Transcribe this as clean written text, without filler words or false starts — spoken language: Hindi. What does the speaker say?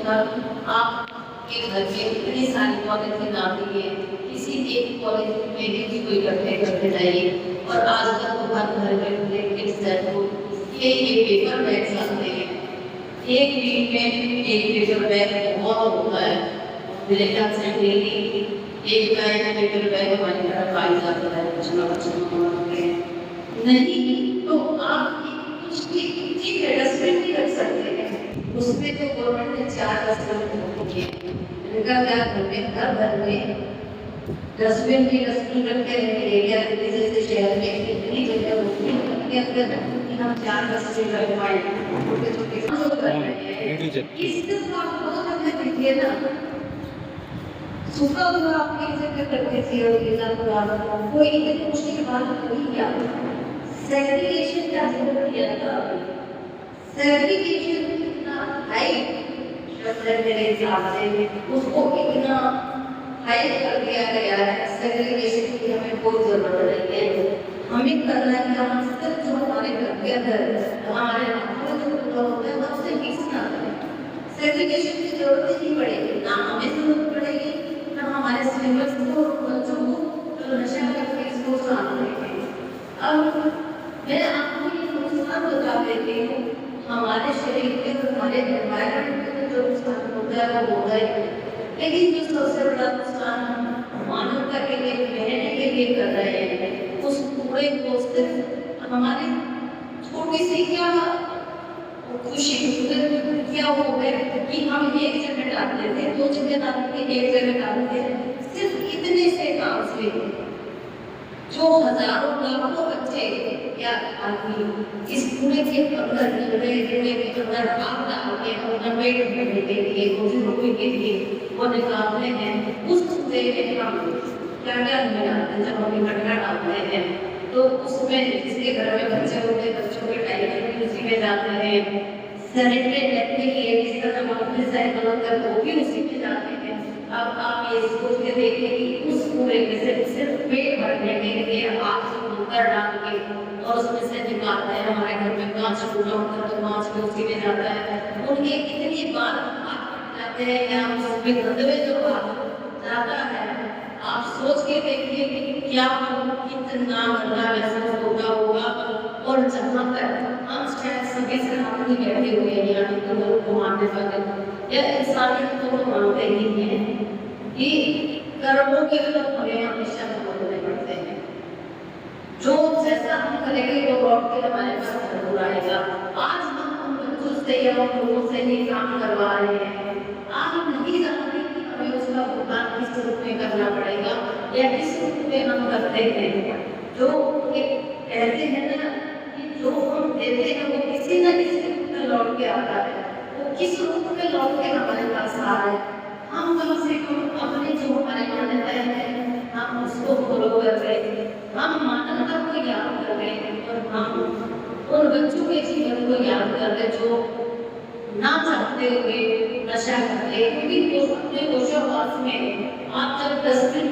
जगह आपके घर में इतनी सारी पॉलिथीन आती है, किसी एक पॉलिथीन में भी कोई इकट्ठे करके जाइए। और आजकल तो हर घर में ब्लैंकेट सेट हो, ये पेपर बैग्स आते हैं। एक वीक में एक पेपर बैग बहुत होता है, मेरे ख्याल से डेली एक पेपर बैग हमारी तरफ आ जाता है, कुछ ना कुछ नहीं तो आप कुछ भी ठीक है डस्टबिन भी रख सकते हैं, उसमें तो गवर्नमेंट ने 4 डस्टबिन किए हैं। इनका क्या घर में डस्टबिन रखते हैं एरिया जैसे शहर में इतनी जगह होती है कि अगर हम 4 डस्टबिन रखवाएं छोटे-छोटे काम कर रहे हैं, इससे तो आपको बहुत जगह दिखिए ना, सुबह को आप एक जगह करते थे और गिरना पुराना कोई इतनी मुश्किल बात नहीं किया। सेग्रीगेशन का जिक्र किया था, सेग्रीगेशन कितना हाई शब्द है मेरे हिसाब से, उसको इतना हाई कर दिया गया है। सेग्रीगेशन की हमें कोई जरूरत नहीं है, हमें करना है कि हम सिर्फ जो हमारे घर के अंदर हमारे आंखों में जो होता है उससे मिक्स ना करें। सेग्रीगेशन की जरूरत नहीं पड़ेगी, ना हमें जरूरत पड़ेगी ना हमारे स्टूडेंट्स को, बच्चों को जो नशा करके इसको सामने अब मैं आपको ये नुकसान बता देती हूँ, हमारे शरीर के हमारे एनवायरनमेंट में जो नुकसान होता है वो होता है, लेकिन जो सबसे बड़ा नुकसान हम मानवता के लिए रहने के लिए कर रहे हैं, उस पूरे को सिर्फ हमारे छोटी सी क्या खुशी क्या हो गए कि हम एक जगह डालते थे, 2 जगह डालते थे, एक जगह डालते थे, सिर्फ इतने से काम से जो हजारों लाखों बच्चे या आदमी इस पूरे के अंदर काम डाल के अपना पेट भरने के लिए रोजी के लिए वो निकालते हैं, उस से हम क्या मिलाते हैं। जब हम इकट्ठा डालते हैं तो उसमें जिसके घर में बच्चे होते हैं, बच्चों के टाइम भी उसी में जाते हैं, सैनिटरी रखने के लिए जिस तरह हम अपने साइकिल होकर वो भी उसी में जाते हैं। अब आप ये सोच के देखिए कि उस पूरे में से सिर्फ पेट भरने के लिए आप अंदर डाल के और उसमें से निकालते हैं। हमारे घर में कांच टूटा होता है तो कांच भी उसी में जाता है, उनके कितनी बार हाथ जाते हैं या उसमें गंदवे जो जाता है, आप सोच के देखिए कि क्या कितना गंदा महसूस होता होगा। और जहाँ तक हम शायद सभी से अपनी बैठे हुए हैं यानी तो लोग को मानने वाले या इंसानियत को मानते ही हैं कि कर्मों के फल हमें हमेशा भुगतने पड़ते हैं। जो जैसा हम करेंगे वो लौट के हमारे पास जरूर आएगा। आज हम बच्चों से या लोगों से नहीं काम करवा रहे हैं, आज हम नहीं जानते कि हमें उसका भुगतान किस रूप में करना पड़ेगा या किस रूप में हम करते हैं। जो कहते हैं ना कि जो हम देते हैं वो किसी न किसी रूप में लौट के आता है, वो किस रूप में लौट के हमारे पास आ रहा है। हम कम से कम अपने जो हमारे मान्यताएं हैं हम उसको फॉलो कर रहे हैं, हम मानवता को याद कर रहे हैं और हम उन बच्चों के जीवन को याद कर रहे जो ना चाहते हुए नशा करते, क्योंकि अपने होशाबाज में आप जब डस्टबिन